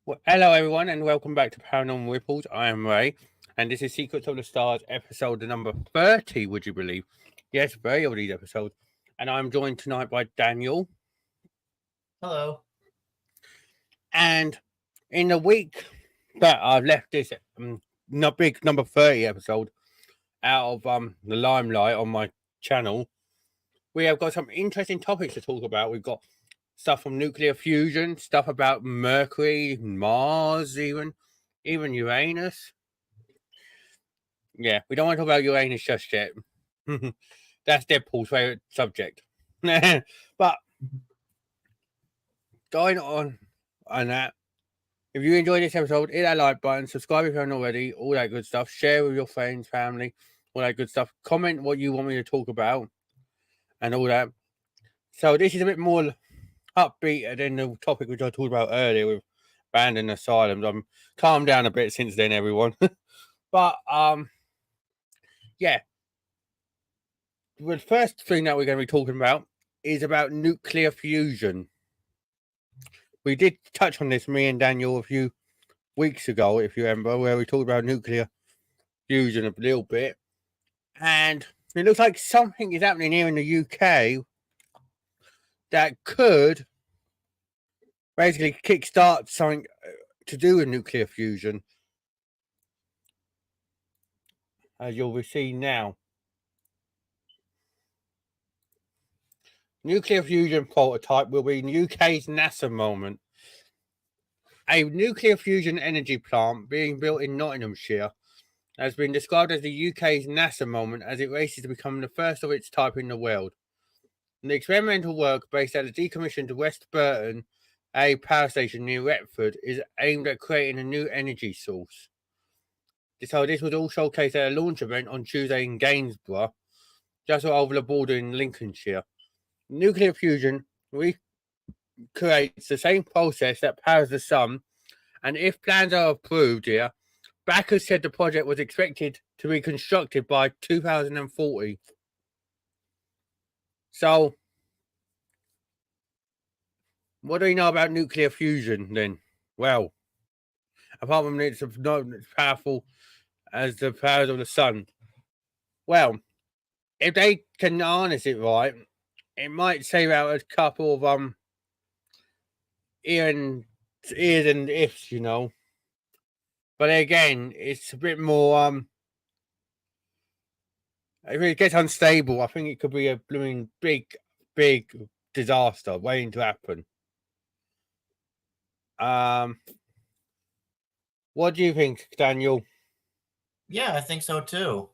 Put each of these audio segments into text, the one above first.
Well, hello, everyone, and welcome back to Paranormal Ripples. I am Ray, and this is Secrets of the Stars, episode number 30, would you believe? Yes, very of these episodes. And I'm joined tonight by Daniel. Hello. And in the week that I've left this not big number 30 episode out of the limelight on my channel, we have got some interesting topics to talk about. We've got stuff from nuclear fusion, stuff about Mercury, Mars, even Uranus. Yeah, we don't want to talk about Uranus just yet. That's Deadpool's favorite subject. But going on that, if you enjoyed this episode, hit that like button, subscribe if you haven't already, all that good stuff. Share with your friends, family, all that good stuff. Comment what you want me to talk about and all that. So this is a bit more upbeat than the topic which I talked about earlier with abandoned asylums. I'm calmed down a bit since then, everyone. But yeah. The first thing that we're going to be talking about is about nuclear fusion. We did touch on this, me and Daniel, a few weeks ago, if you remember, where we talked about nuclear fusion a little bit. And it looks like something is happening here in the UK that could basically kickstart something to do with nuclear fusion, as you'll see now. Nuclear fusion prototype will be UK's NASA moment. A nuclear fusion energy plant being built in Nottinghamshire has been described as the UK's NASA moment as it races to become the first of its type in the world. And the experimental work based at the decommissioned West Burton A power station near Retford is aimed at creating a new energy source. So this was all showcased at a launch event on Tuesday in Gainsborough, just over the border in Lincolnshire. Nuclear fusion recreates the same process that powers the sun, and if plans are approved here, backers said the project was expected to be constructed by 2040. So, what do we know about nuclear fusion then? Well, apart from it's not as powerful as the powers of the sun. Well, if they can harness it right, it might save out a couple of ears and ifs, you know. But again, it's a bit more if it gets unstable, I think it could be a blooming big disaster waiting to happen. What do you think, Daniel? Yeah, I think so too.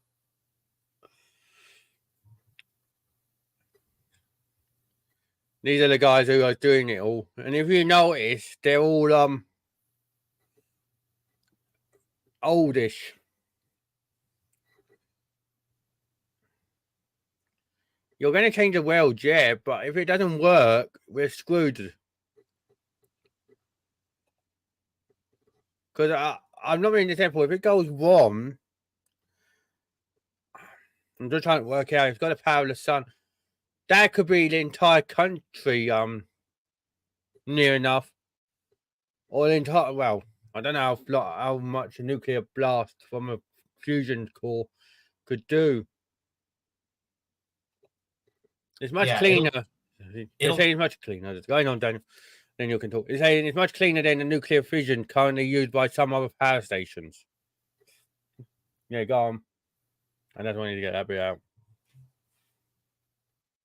These are the guys who are doing it all, and if you notice, they're all oldish. You're going to change the world, yeah, but if it doesn't work, we're screwed. Because I'm not being simple. If it goes wrong, I'm just trying to work out. It's got the power of the sun. That could be the entire country, near enough, or the entire. Well, I don't know how much a nuclear blast from a fusion core could do. It's much Yeah, cleaner. They're it'll saying it's much cleaner. It's going on, Daniel. Then you can talk. It's saying it's much cleaner than the nuclear fission currently used by some other power stations. Yeah, go on. I just wanted to get that bit out.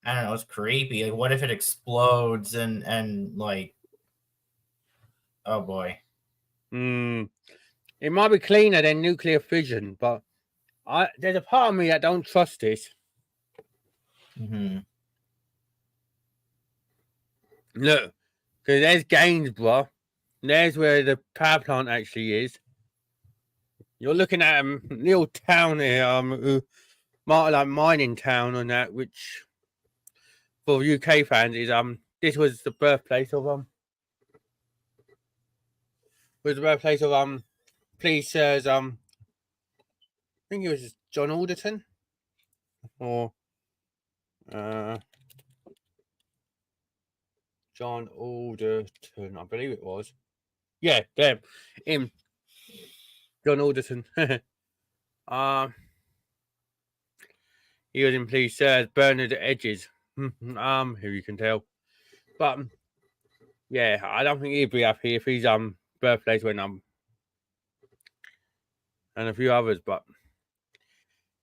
I don't know, it's creepy. Like, what if it explodes and like, oh boy. It might be cleaner than nuclear fission, but there's a part of me that don't trust this. Mm-hmm. Look, because there's Gainsborough. There's where the power plant actually is. You're looking at a little town here, who like mining town and that, which for UK fans is this was the birthplace of please sirs I think it was John Alderton or John Alderton, I believe it was. Yeah, them. Him. John Alderson. um, he was in Please Sir as Bernard Edges. Who you can tell. But yeah, I don't think he'd be happy if his birthplace went and a few others, but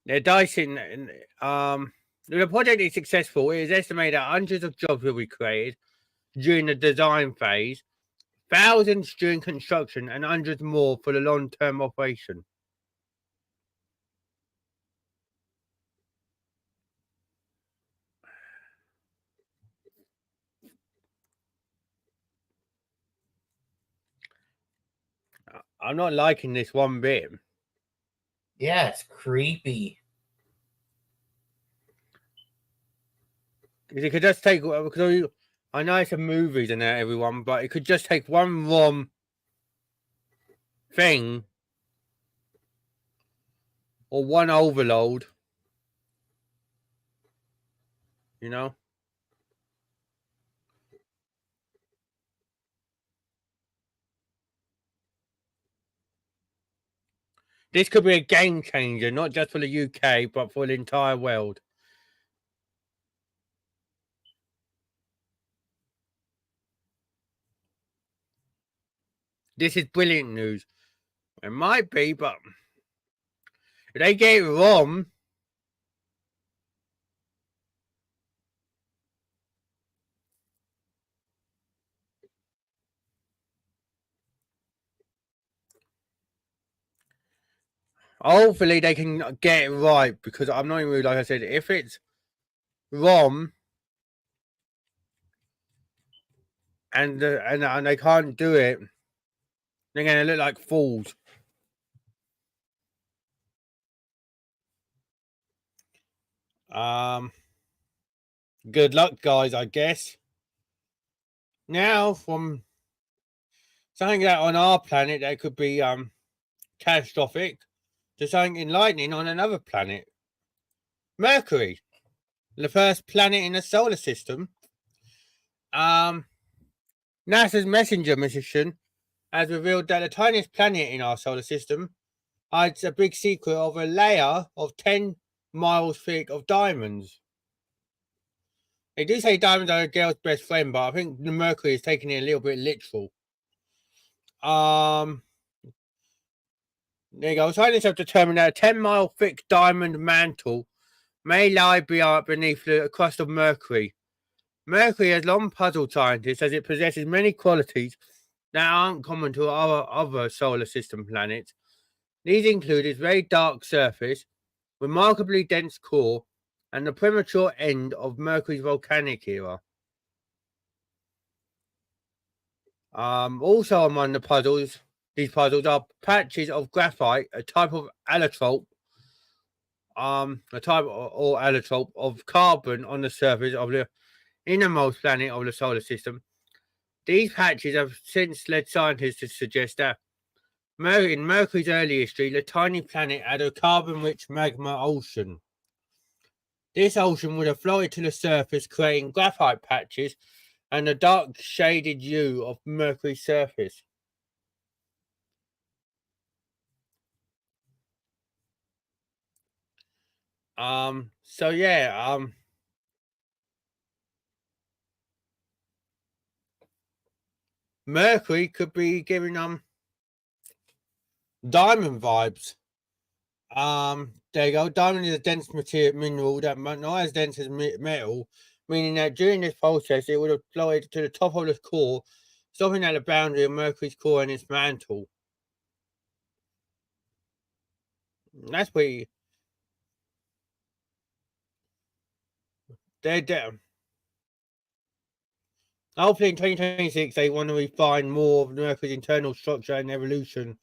they're dicing. The project is successful. It is estimated that hundreds of jobs will be created during the design phase, thousands during construction, and hundreds more for the long-term operation. I'm not liking this one bit. Yeah, it's creepy. It could just take, because I know it's a movies and that, everyone, but it could just take one wrong thing or one overload, you know. This could be a game changer, not just for the UK, but for the entire world. This is brilliant news. It might be, but if they get it wrong, hopefully they can get it right, because I'm not even, like I said, if it's wrong and they can't do it, they're going to look like fools. Good luck, guys, I guess. Now, from something that on our planet that could be catastrophic to something enlightening on another planet. Mercury, the first planet in the solar system. NASA's Messenger mission has revealed that the tiniest planet in our solar system hides a big secret of a layer of 10 miles thick of diamonds. They do say diamonds are a girl's best friend, but I think the Mercury is taking it a little bit literal. There you go. Scientists have determined that a 10-mile thick diamond mantle may lie beneath the crust of Mercury. Mercury has long puzzled scientists as it possesses many qualities that aren't common to our other solar system planets. These include its very dark surface, remarkably dense core, and the premature end of Mercury's volcanic era. Also among these puzzles are patches of graphite, a type of allotrope, allotrope of carbon on the surface of the innermost planet of the solar system. These patches have since led scientists to suggest that in Mercury's early history, the tiny planet had a carbon-rich magma ocean. This ocean would have floated to the surface, creating graphite patches and the dark shaded hue of Mercury's surface. So yeah, Mercury could be giving diamond vibes. There you go. Diamond is a dense mineral that not as dense as metal, meaning that during this process it would have floated to the top of the core, stopping at the boundary of Mercury's core and its mantle. That's pretty. They're hopefully in 2026 they want to refine more of Mercury's internal structure and evolution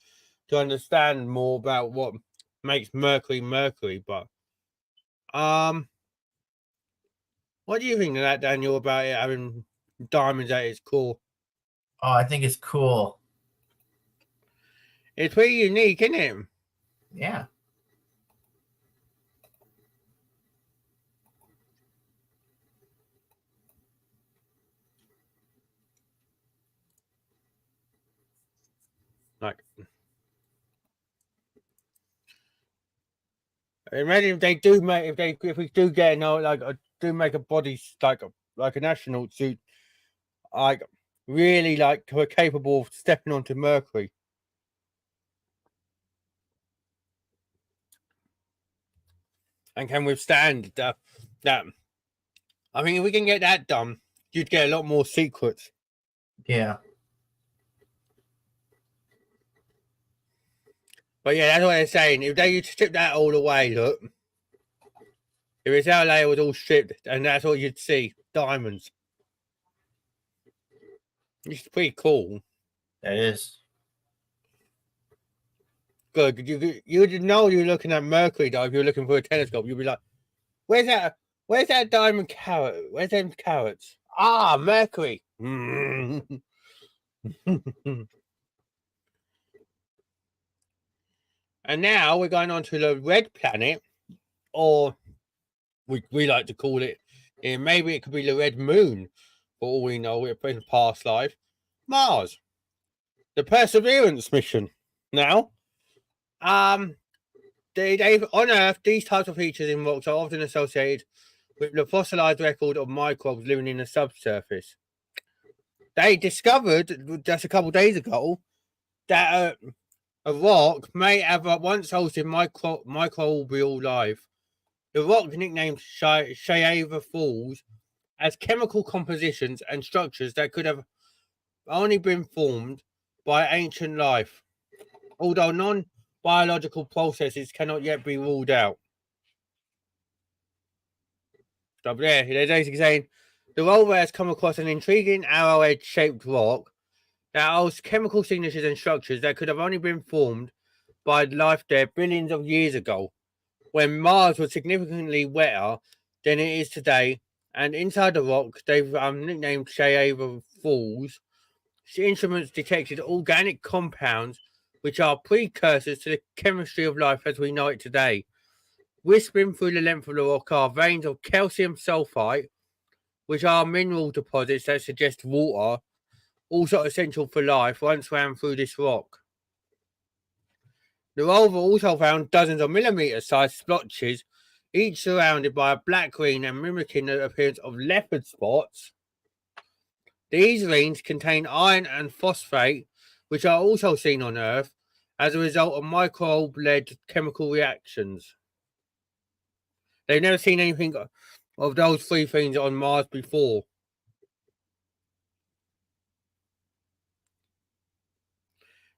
to understand more about what makes Mercury Mercury. But what do you think of that, Daniel, about it having diamonds at its core? Oh, I think it's cool. It's pretty unique, isn't it? Yeah. Like, imagine if they do make if we do get do make a body like an astronaut suit, like really like who are capable of stepping onto Mercury. And can withstand that. I think if we can get that done, you'd get a lot more secrets. Yeah. But yeah, that's what they're saying. If they strip that all away, look. If its outer layer was all stripped, and that's what you'd see, diamonds. It's pretty cool. That is. Good. You'd know you're looking at Mercury, though, if you're looking for a telescope. You'd be like, where's that diamond carrot? Where's them carrots? Ah, Mercury. And now we're going on to the red planet, or we like to call it, maybe it could be the red moon, for all we know, we're in past life, Mars. The Perseverance mission. Now, they've on Earth, these types of features in rocks are often associated with the fossilized record of microbes living in the subsurface. They discovered just a couple of days ago that a rock may have once hosted microbial life. The rock, nicknamed Shayava Falls, has chemical compositions and structures that could have only been formed by ancient life, although non-biological processes cannot yet be ruled out. So there, they're basically saying the rover has come across an intriguing arrowhead-shaped rock that holds chemical signatures and structures that could have only been formed by life there billions of years ago, when Mars was significantly wetter than it is today. And inside the rock, they've nicknamed Shayava Falls. Instruments detected organic compounds which are precursors to the chemistry of life as we know it today. Whispering through the length of the rock are veins of calcium sulfite, which are mineral deposits that suggest water, also essential for life, once ran through this rock. The rover also found dozens of millimetre-sized splotches, each surrounded by a black ring and mimicking the appearance of leopard spots. These rings contain iron and phosphate, which are also seen on Earth as a result of microbe-led chemical reactions. They've never seen anything of those three things on Mars before.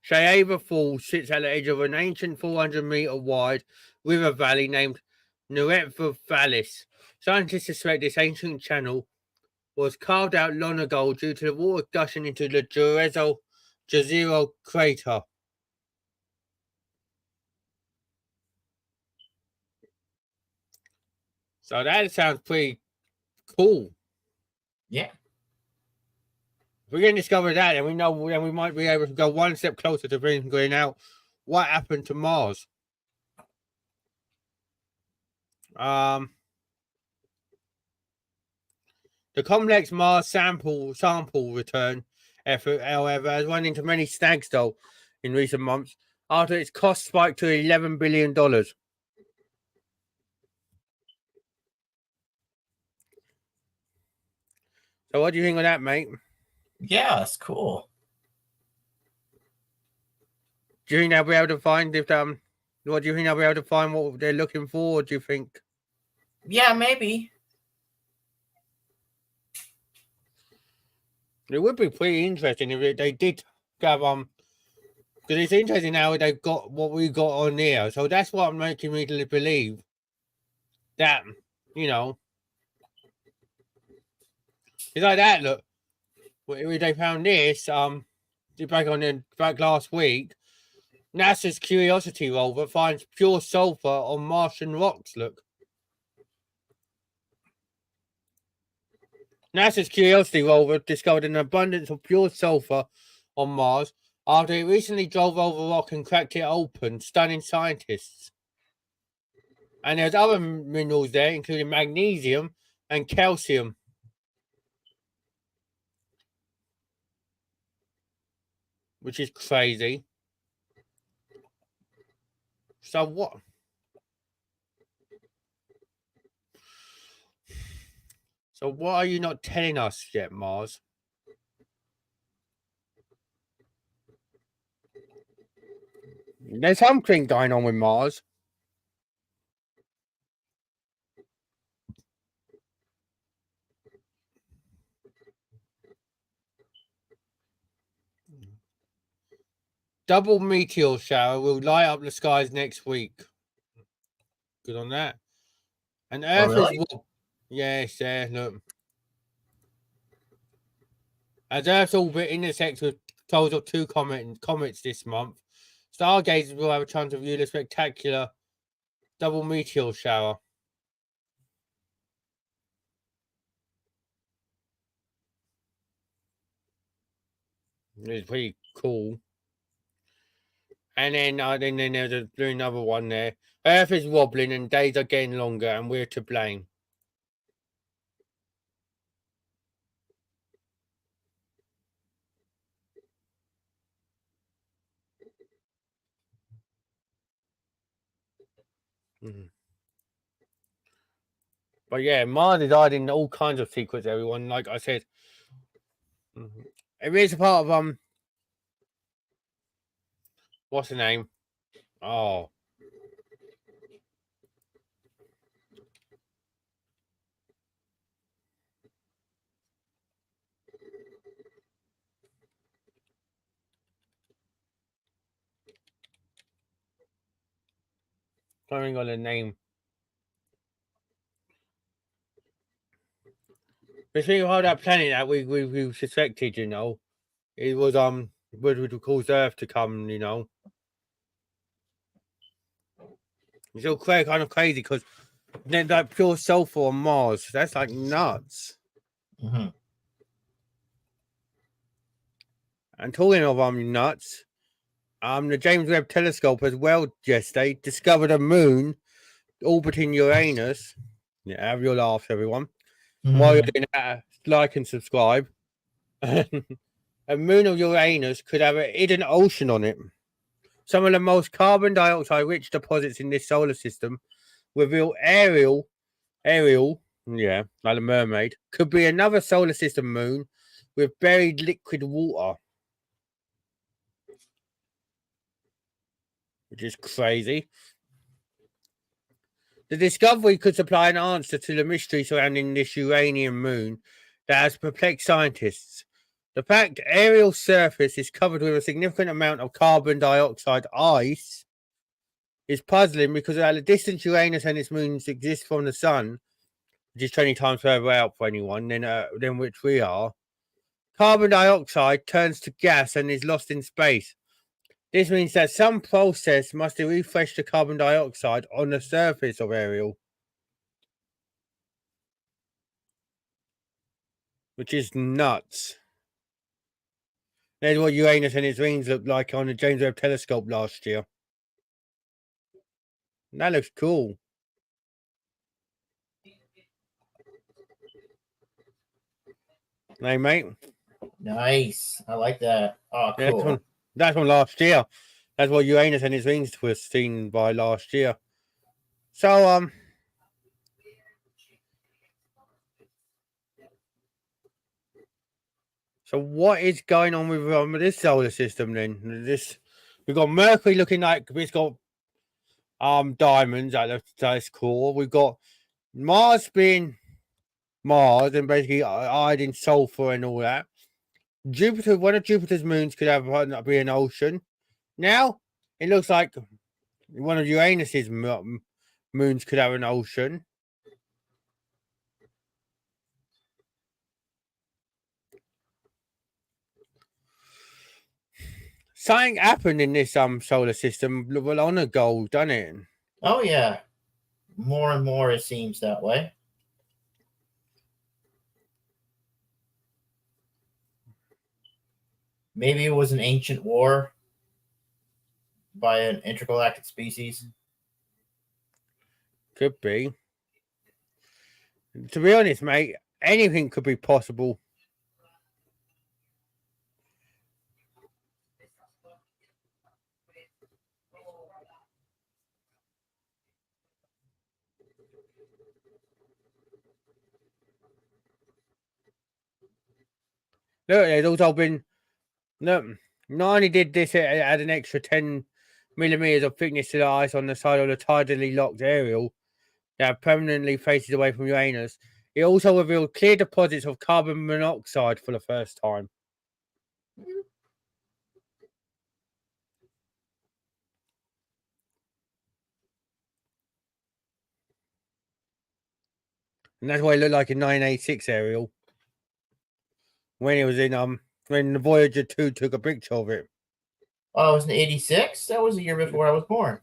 Shayava Falls sits at the edge of an ancient 400-meter wide river valley named Neretva Vallis. Scientists suspect this ancient channel was carved out long ago due to the water gushing into the Jezero crater. So that sounds pretty cool. Yeah. If we can discover that, then we know, then we might be able to go one step closer to figuring out what happened to Mars. The complex Mars sample return effort, however, has run into many snags though in recent months after its cost spiked to $11 billion. So what do you think of that, mate? Yeah, that's cool. Do you think they'll be able to find what do you think they'll be able to find what they're looking for? Or do you think? Yeah, maybe. It would be pretty interesting if they did have because it's interesting how they've got what we got on here. So that's what making me believe that, it's like that. Look, they found this back last week. NASA's Curiosity rover finds pure sulfur on Martian rocks. Look. NASA's Curiosity rover discovered an abundance of pure sulfur on Mars after it recently drove over a rock and cracked it open, stunning scientists. And there's other minerals there, including magnesium and calcium. Which is crazy. So what? So what are you not telling us yet, Mars? There's something going on with Mars. Double meteor shower will light up the skies next week. Good on that. And Earth really? is what? Yes, yeah, look. As Earth's orbit intersects with those of two comets this month, stargazers will have a chance to view the spectacular double meteor shower. It's pretty cool. And then there's another one there. Earth is wobbling and days are getting longer, and we're to blame. Mhm. But yeah, Mars is hiding all kinds of secrets, everyone. Like I said, it is a part of what's the name? Oh, something on the name. The thing about that planet that we suspected, you know, it was would cause Earth to come, you know. It's all kind of crazy because then like pure sulfur on Mars. That's like nuts. Mm-hmm. And talking of nuts, the James Webb Telescope as well yesterday discovered a moon orbiting Uranus. Yeah, have your laughs, everyone. While you're doing that, like and subscribe. A moon of Uranus could have a hidden ocean on it. Some of the most carbon dioxide rich deposits in this solar system reveal Ariel, yeah, like a mermaid, could be another solar system moon with buried liquid water, which is crazy. The discovery could supply an answer to the mystery surrounding this uranium moon that has perplexed scientists. The fact Ariel's surface is covered with a significant amount of carbon dioxide ice is puzzling because at the distance Uranus and its moons exist from the sun, which is 20 times further out for anyone than which we are, carbon dioxide turns to gas and is lost in space. This means that some process must refresh the carbon dioxide on the surface of Ariel, which is nuts. There's what Uranus and its rings looked like on the James Webb Telescope last year. That looks cool. Hey, mate. Nice. I like that. Oh, Yeah, cool. that's from last year. That's what Uranus and its rings were seen by last year. So, So what is going on with this solar system then? We've got Mercury looking like it's got diamonds at its core. We've got Mars being Mars and basically hiding sulfur and all that. Jupiter, one of Jupiter's moons could be an ocean. Now it looks like one of Uranus's moons could have an ocean. Something happened in this solar system on a goal, doesn't it? Oh yeah. More and more it seems that way. Maybe it was an ancient war by an intergalactic species. Could be. To be honest, mate, anything could be possible. Look, there's also been look. Not only did this add an extra 10 millimeters of thickness to the ice on the side of the tidally locked Ariel that permanently faces away from Uranus, it also revealed clear deposits of carbon monoxide for the first time. And that's what it looked like in 1986 Ariel. When it was in when the Voyager 2 took a picture of it. Oh, it was in '86? That was the year before I was born.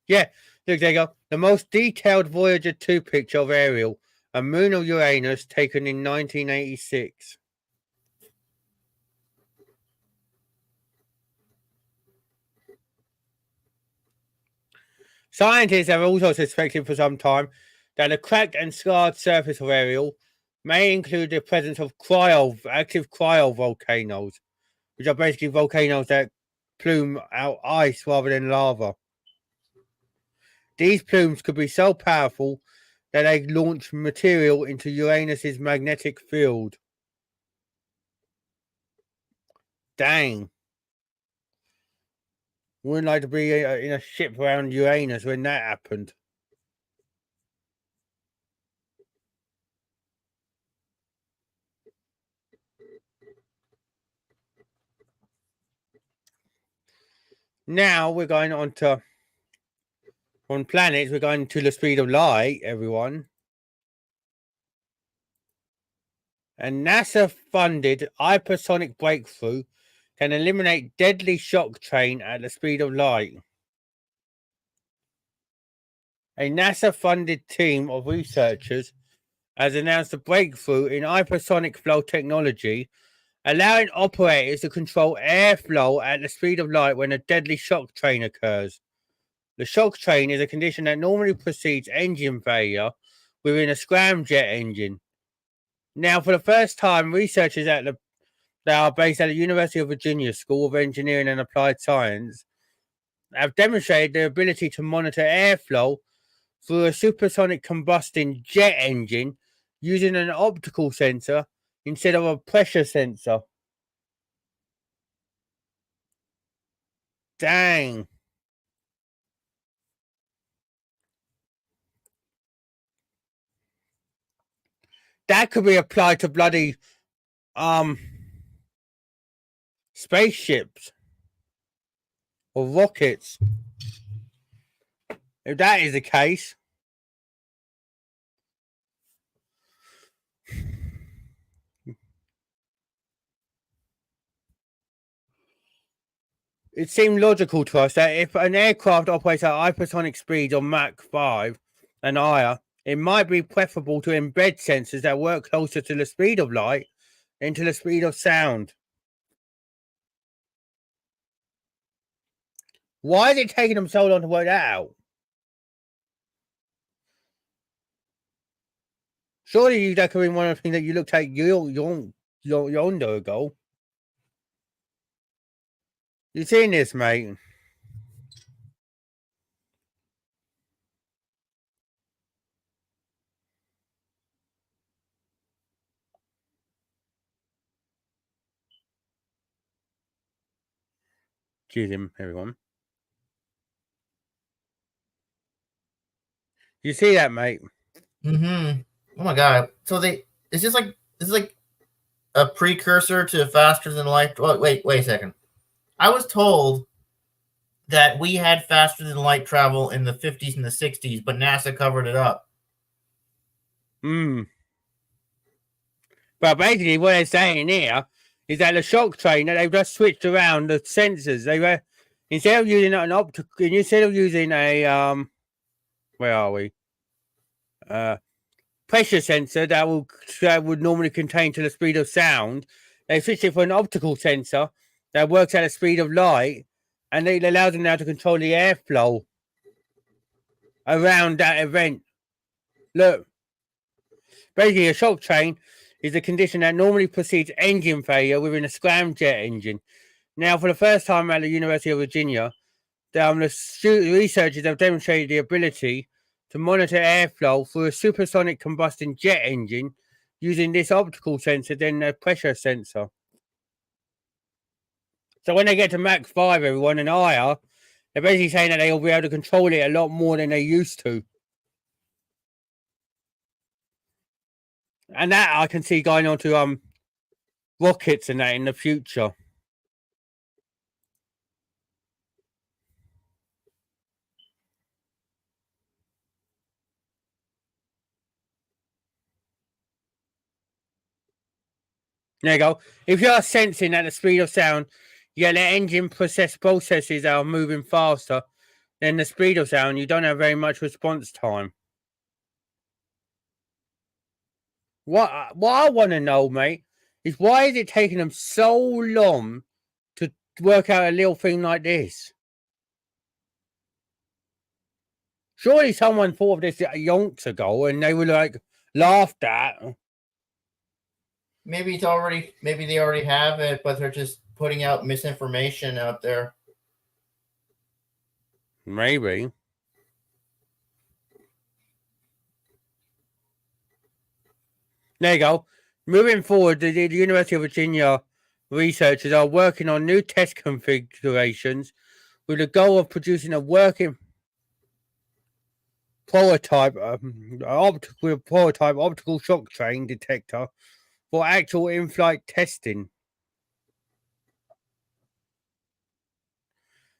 Yeah, look, there you go. The most detailed Voyager 2 picture of Ariel, a moon of Uranus taken in 1986. Scientists have also suspected for some time that the cracked and scarred surface of Ariel may include the presence of active cryovolcanoes, which are basically volcanoes that plume out ice rather than lava. These plumes could be so powerful that they launch material into Uranus's magnetic field. Dang. Wouldn't like to be in a ship around Uranus when that happened. Now we're going on to on planets. We're going to the speed of light, everyone. A NASA-funded hypersonic breakthrough can eliminate deadly shock train at the speed of light. A NASA-funded team of researchers has announced a breakthrough in hypersonic flow technology, allowing operators to control airflow at the speed of light when a deadly shock train occurs. The shock train is a condition that normally precedes engine failure within a scramjet engine. Now, for the first time, researchers that are based at the University of Virginia School of Engineering and Applied Science have demonstrated their ability to monitor airflow through a supersonic combusting jet engine using an optical sensor instead of a pressure sensor. Dang. That could be applied to bloody spaceships or rockets. If that is the case, it seemed logical to us that if an aircraft operates at hypersonic speeds on Mach 5 and higher, it might be preferable to embed sensors that work closer to the speed of light than to the speed of sound. Why is it taking them so long to work that out? Surely that could be one of the things that you looked at yonder ago. You seen this, mate? Cheers him, everyone. You see that, mate? Mm-hmm. Oh my god. So this is like a precursor to faster than light. Oh, wait a second. I was told that we had faster than light travel in the 50s and the 60s, but NASA covered it up. But basically, what they're saying here is that the shock train that they've just switched around the sensors. They were instead of using an optical, instead of using a where are we? Pressure sensor that would normally contain to the speed of sound. They switched it for an optical sensor that works at the speed of light, and it allows them now to control the airflow around that event. Look, basically, a shock train is a condition that normally precedes engine failure within a scramjet engine. Now, for the first time at the University of Virginia, the researchers have demonstrated the ability to monitor airflow through a supersonic combustion jet engine using this optical sensor than a pressure sensor. So when they get to Mach 5, everyone, and higher, they're basically saying that they'll be able to control it a lot more than they used to. And that I can see going on to rockets and that in the future. There you go. If you are sensing at the speed of sound, yeah, the engine processes are moving faster than the speed of sound. You don't have very much response time. What I want to know, mate, is why is it taking them so long to work out a little thing like this? Surely someone thought of this yonks ago and they were like laughed at. Maybe they already have it, but they're just putting out misinformation out there. Maybe. There you go. Moving forward, the University of Virginia researchers are working on new test configurations with the goal of producing a working prototype optical shock train detector for actual in-flight testing.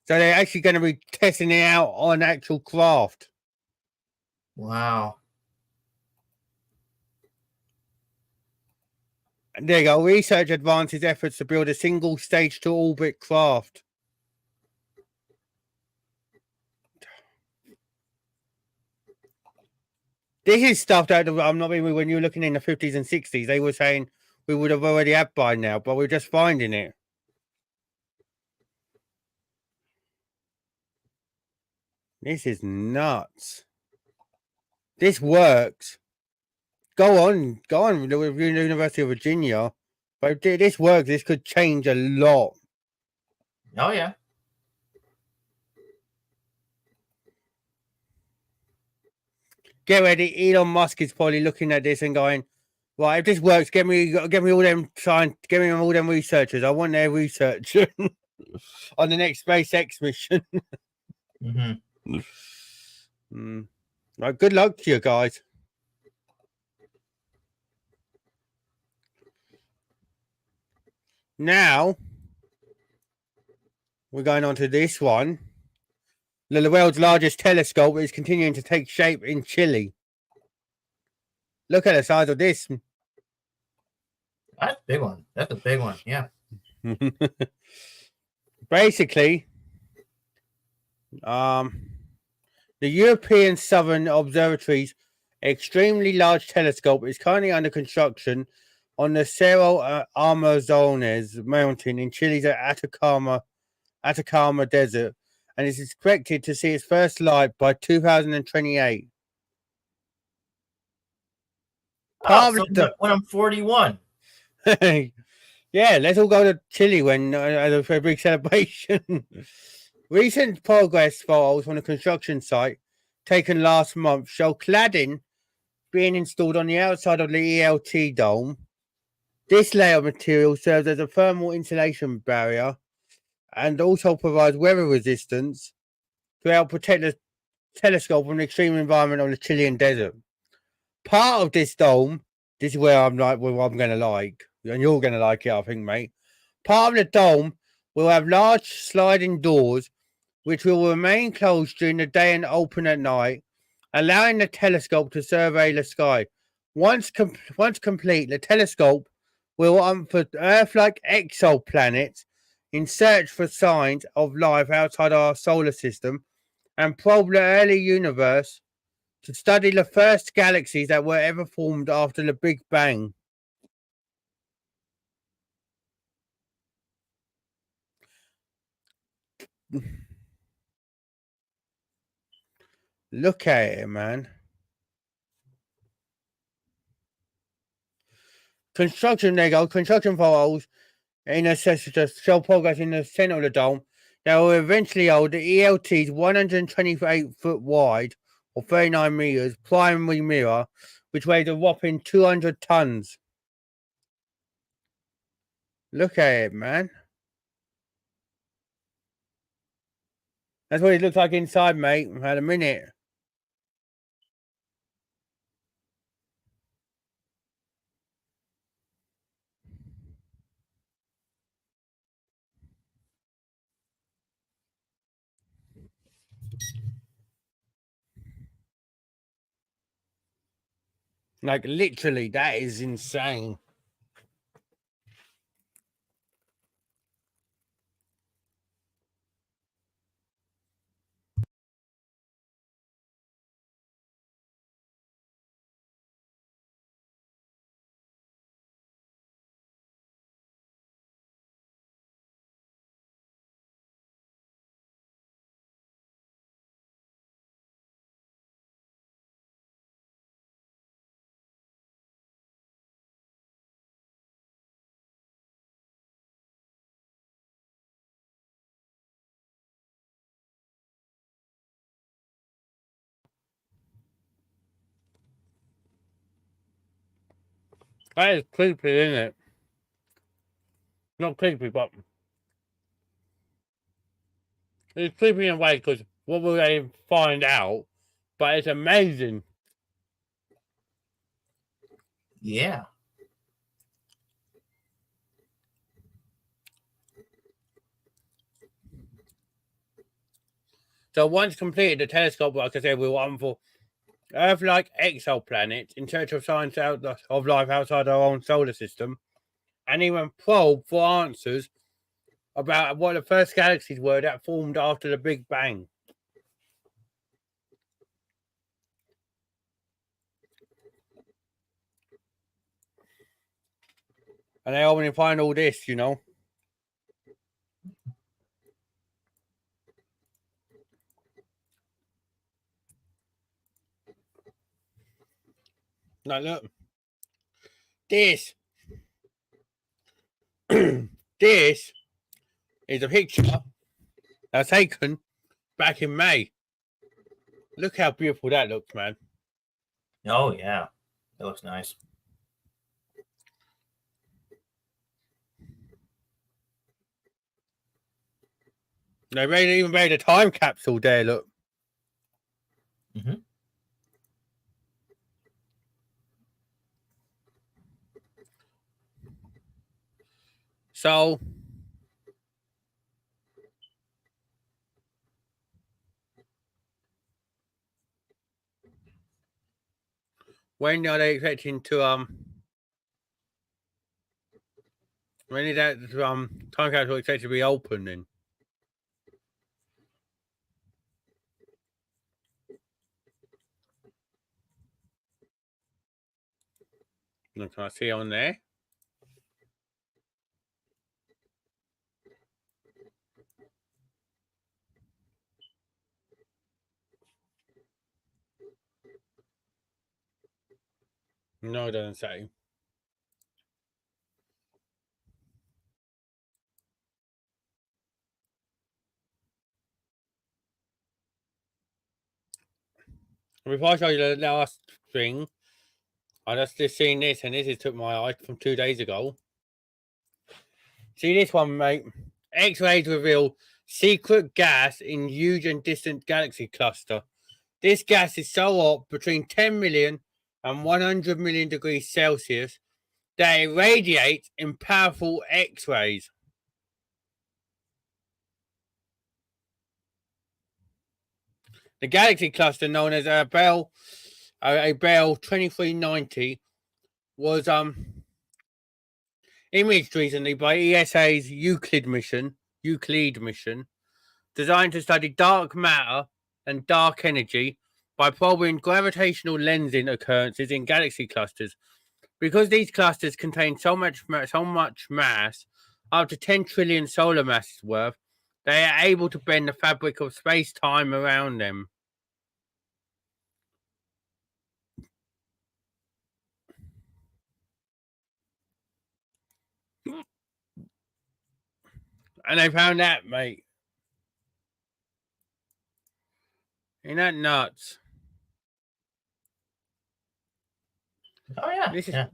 So they're actually going to be testing it out on actual craft. Wow. There you go. Research advances efforts to build a single stage to orbit craft. This is stuff that I'm not even when you're looking in the 50s and 60s, they were saying we would have already had by now, but we're just finding it. This is nuts. This works. Go on with the University of Virginia. But if this works, this could change a lot. Oh, yeah. Get ready. Elon Musk is probably looking at this and going, right, if this works, get me all them researchers. I want their research on the next SpaceX mission. Right, good luck to you guys. Now we're going on to this one. The world's largest telescope is continuing to take shape in Chile. Look at the size of this. That's a big one. That's a big one. Yeah. Basically, the European Southern Observatory's extremely large telescope is currently under construction on the Cerro Amazones mountain in Chile's Atacama Desert, and is expected to see its first light by 2028. When I'm 41. Yeah, let's all go to Chile when as a big celebration. Recent progress photos from the construction site taken last month show cladding being installed on the outside of the ELT dome. This layer of material serves as a thermal insulation barrier and also provides weather resistance to help protect the telescope from the extreme environment of the Chilean desert. Part of this dome, this is where I'm going to like, and you're going to like it, I think, mate. Part of the dome will have large sliding doors which will remain closed during the day and open at night, allowing the telescope to survey the sky. Once complete, the telescope will hunt for Earth-like exoplanets in search for signs of life outside our solar system and probe the early universe to study the first galaxies that were ever formed after the Big Bang. Look at it, man. Construction, there you go. Construction photos in a show progress in the center of the dome. They will eventually hold the ELT's 128-foot wide, or 39 meters, primary mirror, which weighs a whopping 200 tons. Look at it, man. That's what it looks like inside, mate. Had a minute. Like, literally, that is insane. That is creepy, isn't it? Not creepy, but it's creepy in a way because what will they find out? But it's amazing. Yeah. So once completed, the telescope, like I said, will unfold Earth-like exoplanets in search of signs of life outside our own solar system, and even probe for answers about what the first galaxies were that formed after the Big Bang. And they only find all this, you know. Like, look, this, this is a picture that's taken back in May. Look how beautiful that looks, man. Oh yeah, that looks nice. They even made a time capsule there. Look. Mm-hmm. So when are they expecting to when is that time capsule expected to be open then? Look, can I see on there? No, it doesn't say. Before I show you the last thing, I just seen this, and this has took my eye from 2 days ago. See this one, mate? X-rays reveal secret gas in huge and distant galaxy cluster. This gas is so hot, between 10 million and 100 million degrees Celsius, that it radiates in powerful X-rays. The galaxy cluster, known as a Bell 2390, was imaged recently by ESA's Euclid mission, designed to study dark matter and dark energy by probing gravitational lensing occurrences in galaxy clusters. Because these clusters contain so much mass, up to 10 trillion solar masses worth, they are able to bend the fabric of space-time around them. And they found that, mate. Ain't that nuts? Oh yeah. This is Yeah.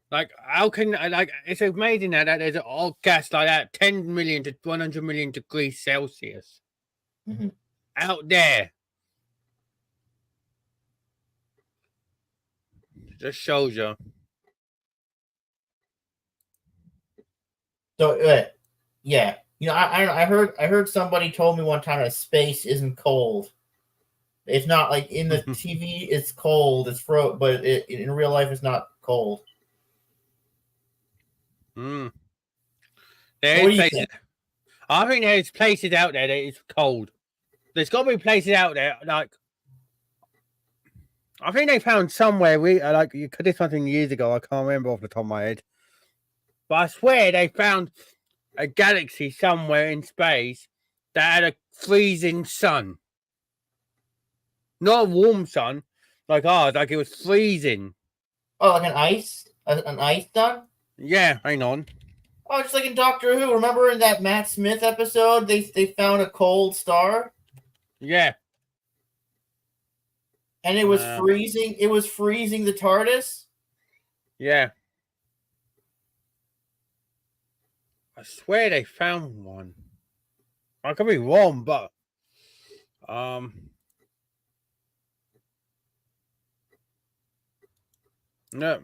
like, how can, like, it's amazing now that there's a gas like that, 10 million to 100 million degrees Celsius Mhm. out there. Just shows you. So yeah, you know, I heard somebody told me one time that space isn't cold. It's not like in the TV. It's cold. It's but in real life, it's not cold. There What is do you places. think? I think there's places out there that it's cold. There's got to be places out there like. I think they found somewhere like you could did something years ago. I can't remember off the top of my head, but I swear they found a galaxy somewhere in space that had a freezing sun, not a warm sun like ours. Like it was freezing. Oh, like an ice sun? Yeah, hang on. Oh, just like in Doctor Who. Remember in that Matt Smith episode, they found a cold star Yeah, and it was freezing. It was freezing the TARDIS. yeah. I swear they found one. I could be wrong, but no.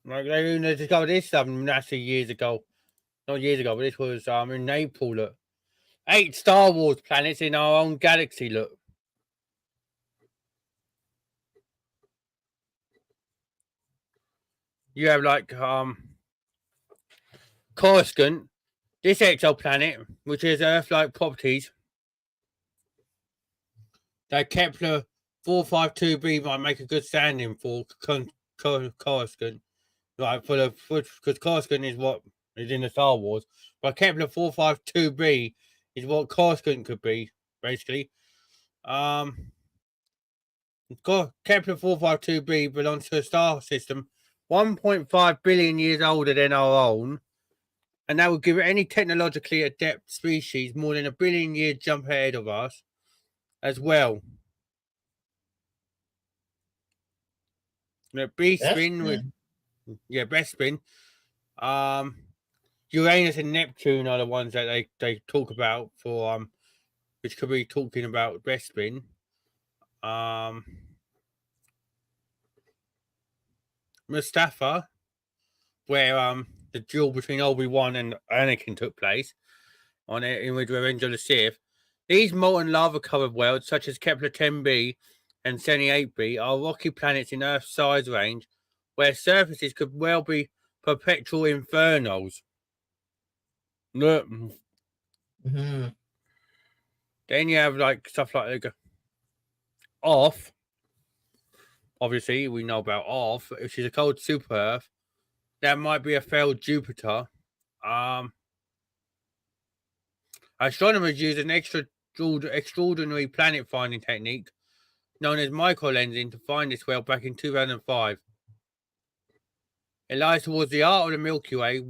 Like they discovered this stuff actually years ago. Not years ago, but this was in April. Look, 8 Star Wars planets in our own galaxy. Look, you have like Coruscant, this exoplanet, which has Earth-like properties. That Kepler 452b might make a good standing for Coruscant, right? Because Coruscant is what is in the Star Wars, but Kepler 452b is what Coruscant could be, basically. Kepler 452b belongs to a star system 1.5 billion years older than our own, and that would give any technologically adept species more than a billion-year jump ahead of us as well. The B spin with best spin. Uranus and Neptune are the ones that they talk about for which could be talking about best spin. Mustafa, where the duel between Obi-Wan and Anakin took place on it in with Revenge of the Sith. These molten lava-covered worlds, such as Kepler 10b and Ceni 8b, are rocky planets in Earth's size range, where surfaces could well be perpetual infernos. Look. Mm-hmm. Then you have like stuff like Off. Obviously, we know about Off, which is a cold super Earth. That might be a failed Jupiter. Astronomers use an extraordinary planet finding technique known as microlensing to find this well back in 2005. It lies towards the heart of the Milky Way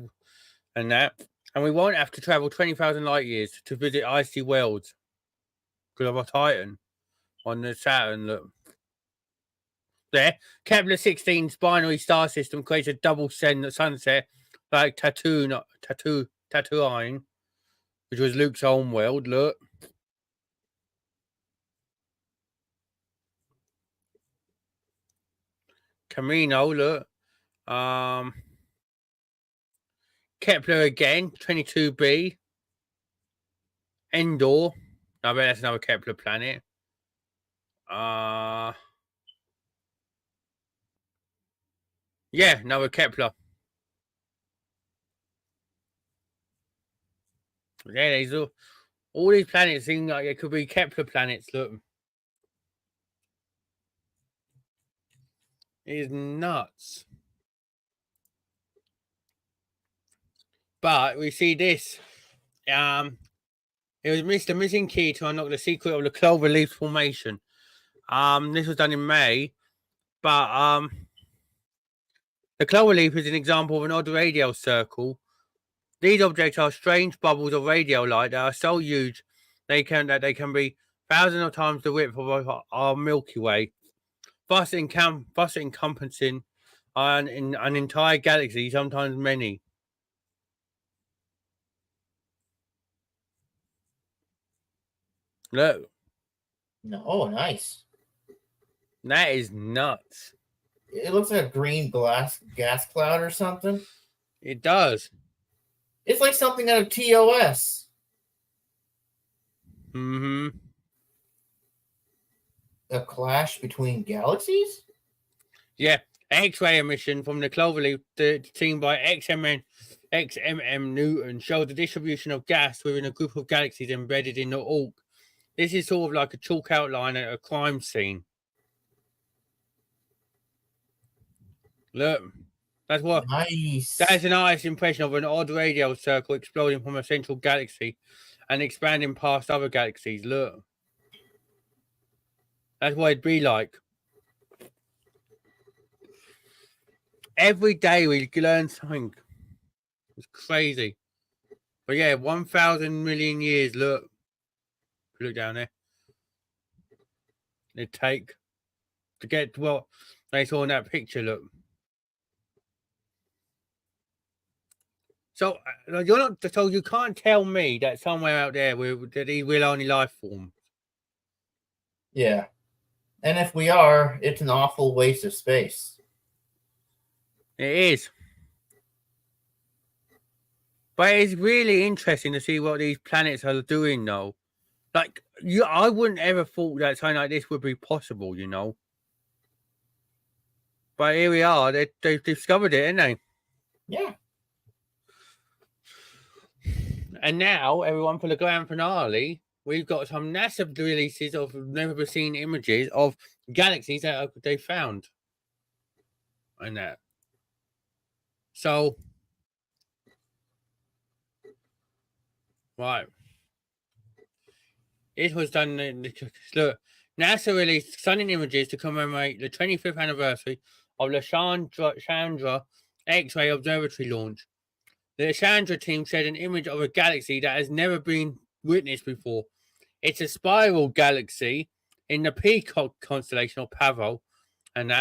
and we won't have to travel 20,000 light years to visit icy worlds because of a Titan on the Saturn. Look. There, Kepler 16's binary star system creates a double sunset like Tatooine, which was Luke's home world. Look, Camino. Look, Kepler again, 22b. Endor. I bet that's another Kepler planet. Yeah, another Kepler. Yeah, these all these planets seem like it could be Kepler planets. Look, it is nuts. But we see this. It was the missing key to unlock the secret of the clover leaf formation. This was done in May, but the clover leaf is an example of an odd radial circle. These objects are strange bubbles of radial light that are so huge they can be thousands of times the width of our Milky Way. thus encompassing an entire galaxy, sometimes many. Look, No, oh, nice. that is nuts. It looks like a green gas cloud or something. It does. It's like something out of TOS. Mm-hmm. A clash between galaxies? Yeah. X-ray emission from the Cloverleaf seen by XMM Newton showed the distribution of gas within a group of galaxies embedded in the Orc. This is sort of like a chalk outline at a crime scene. Look, that's what. Nice. That is an artist's impression of an odd radial circle exploding from a central galaxy and expanding past other galaxies. Look. That's what it'd be like. Every day we learn something. It's crazy. But yeah, 1,000 million years, look. Look down there. It'd take to get to what they saw in that picture, look. So you're not. So you can't tell me that somewhere out there that these will only life form. Yeah, and if we are, it's an awful waste of space. It is, but it's really interesting to see what these planets are doing, though. Like I wouldn't ever thought that something like this would be possible, you know. But here we are. They've discovered it, haven't they? Yeah. And now, everyone, for the grand finale, we've got some NASA releases of never seen images of galaxies that they found. And that. So, right. It was done. Look, NASA released stunning images to commemorate the 25th anniversary of the Chandra X-ray Observatory launch. The Chandra team shared an image of a galaxy that has never been witnessed before. It's a spiral galaxy in the Peacock constellation of Pavo, and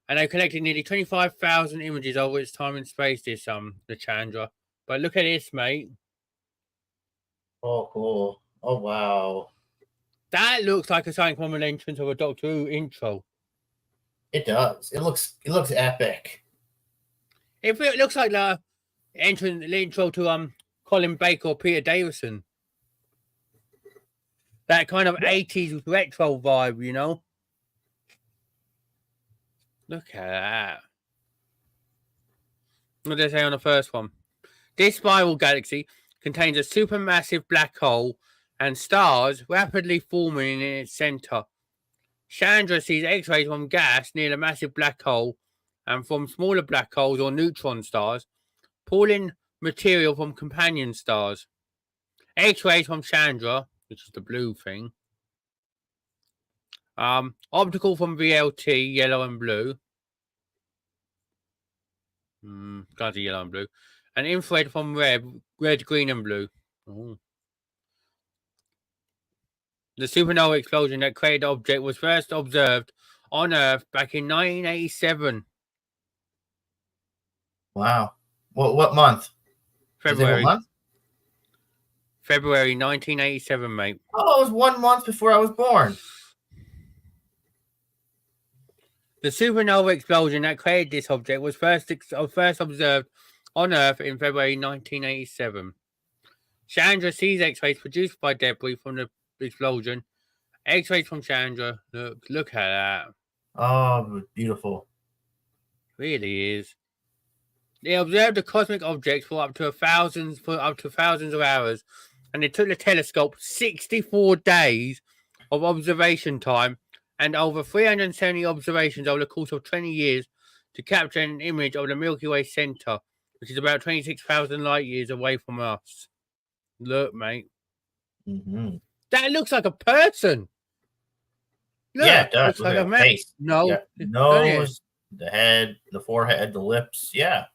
they collected nearly 25,000 images over its time in space. The Chandra. But look at this, mate. Oh, cool. Oh, wow. That looks like a something from an entrance of a Doctor Who intro. It does. It looks epic. It looks like the intro to Colin Baker or Peter Davison. That kind of 80s retro vibe, you know? Look at that. What did they say on the first one? This spiral galaxy contains a supermassive black hole and stars rapidly forming in its center. Chandra sees X-rays from gas near the massive black hole and from smaller black holes or neutron stars, pulling material from companion stars. X-rays from Chandra, which is the blue thing. Optical from VLT, yellow and blue. Can't see yellow and blue. And infrared from red, green and blue. Oh. The supernova explosion that created the object was first observed on Earth back in 1987. Wow. What month? February. What month? February 1987, mate. Oh, it was 1 month before I was born. The supernova explosion that created this object was first observed on Earth in February 1987. Chandra sees X-rays produced by debris from the explosion. X-rays from Chandra. Look at that. Oh, beautiful. Really is. They observed the cosmic objects for up to thousands of hours, and it took the telescope 64 days of observation time and over 370 observations over the course of 20 years to capture an image of the Milky Way center, which is about 26,000 light years away from us. Look, mate. Mm-hmm. That looks like a person. Look, yeah, it does. Looks like a man. face. No, yeah. Nose, the head, the forehead, the lips. Yeah.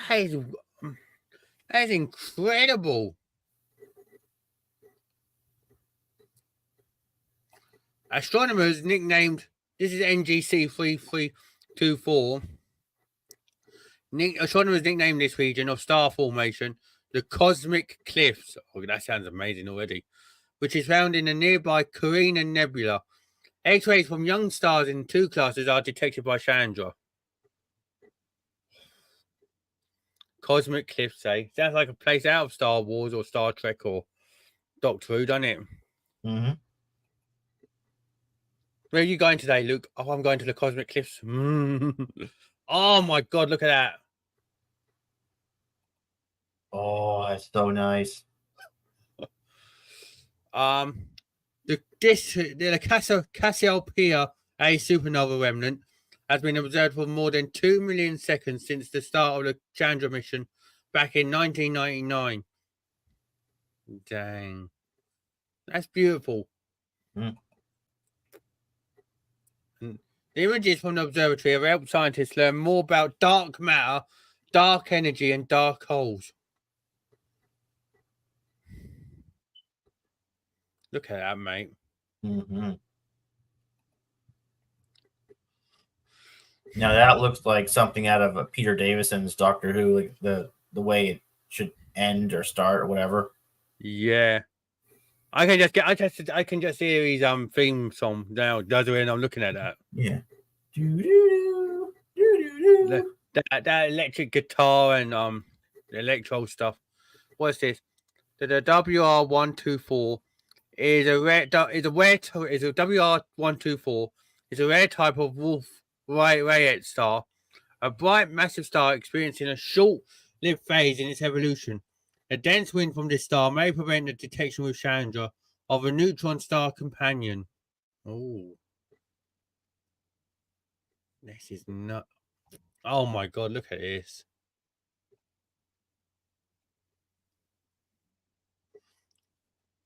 That is incredible. Astronomers nicknamed This is NGC 3324. Astronomers nicknamed this region of star formation the Cosmic Cliffs. Oh, that sounds amazing already. Which is found in the nearby Carina Nebula. X-rays from young stars in two classes are detected by Chandra. Cosmic Cliffs, eh? Sounds like a place out of Star Wars or Star Trek or Doctor Who, doesn't it? Mm-hmm. Where are you going today, Luke? Oh, I'm going to the Cosmic Cliffs. Oh my God, look at that. Oh, that's so nice. The Cassiopeia A supernova remnant has been observed for more than 2 million seconds since the start of the Chandra mission back in 1999. Dang. That's beautiful. Mm. The images from the observatory have helped scientists learn more about dark matter, dark energy, and dark holes. Look at that, mate. Mm-hmm. Now that looks like something out of Peter Davison's Doctor Who, like the way it should end or start or whatever. Yeah. I can just hear his theme song now. Does it when I'm looking at that? Yeah. That electric guitar and the electro stuff. What's this? The WR124 is a WR124 is a rare type of Wolf Rayet star, a bright massive star experiencing a short-lived phase in its evolution. A dense wind from this star may prevent the detection with Chandra of a neutron star companion. Oh, this is not. Oh my God! Look at this.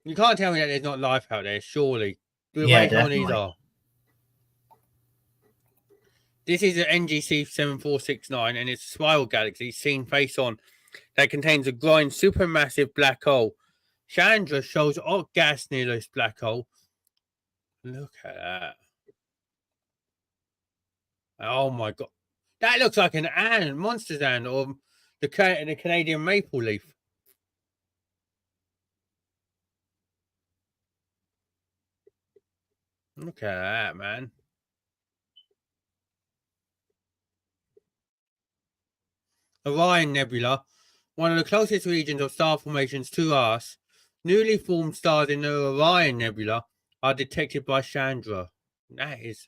You can't tell me that there's not life out there, surely. The Yeah, way some of these definitely. are. This is an NGC 7469 and it's a spiral galaxy seen face on that contains a growing supermassive black hole. Chandra shows hot gas near this black hole. Look at that. Oh my God. That looks like an ant, monster's ant, or the Canadian maple leaf. Look at that, man. Orion Nebula, one of the closest regions of star formations to us. Newly formed stars in the Orion Nebula are detected by Chandra. That is.